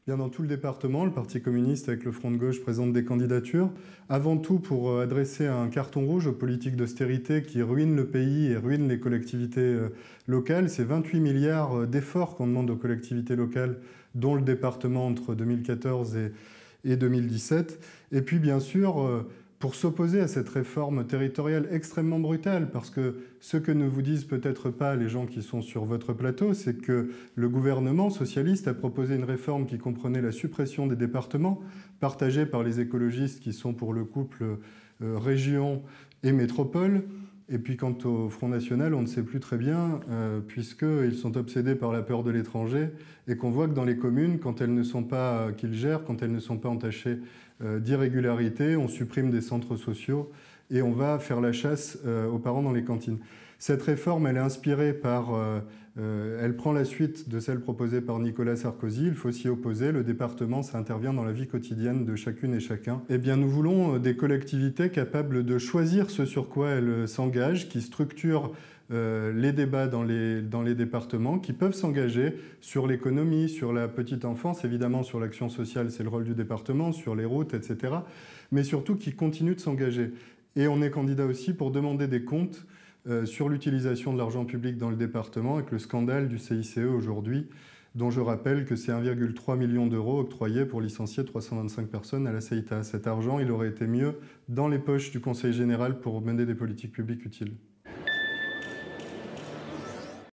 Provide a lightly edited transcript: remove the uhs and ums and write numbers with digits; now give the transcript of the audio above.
Bien, dans tout le département, le Parti communiste avec le Front de gauche présente des candidatures, avant tout pour adresser un carton rouge aux politiques d'austérité qui ruinent le pays et ruinent les collectivités locales. C'est 28 milliards d'efforts qu'on demande aux collectivités locales, dont le département entre 2014 et 2017. Et puis bien sûr, pour s'opposer à cette réforme territoriale extrêmement brutale, parce que ce que ne vous disent peut-être pas les gens qui sont sur votre plateau, c'est que le gouvernement socialiste a proposé une réforme qui comprenait la suppression des départements, partagée par les écologistes qui sont pour le couple région et métropole. Et puis quant au Front National, on ne sait plus très bien, puisqu'ils sont obsédés par la peur de l'étranger, et qu'on voit que dans les communes, quand elles ne sont pas, qu'ils gèrent, quand elles ne sont pas entachées d'irrégularité, on supprime des centres sociaux et on va faire la chasse aux parents dans les cantines. Cette réforme, elle est inspirée par... elle prend la suite de celle proposée par Nicolas Sarkozy. Il faut s'y opposer. Le département, ça intervient dans la vie quotidienne de chacune et chacun. Eh bien, nous voulons des collectivités capables de choisir ce sur quoi elles s'engagent, qui structurent les débats dans les départements, qui peuvent s'engager sur l'économie, sur la petite enfance, évidemment sur l'action sociale, c'est le rôle du département, sur les routes, etc. Mais surtout qui continuent de s'engager. Et on est candidat aussi pour demander des comptes sur l'utilisation de l'argent public dans le département, avec le scandale du CICE aujourd'hui, dont je rappelle que c'est 1,3 million d'euros octroyés pour licencier 325 personnes à la CEITA. Cet argent, il aurait été mieux dans les poches du Conseil général pour mener des politiques publiques utiles.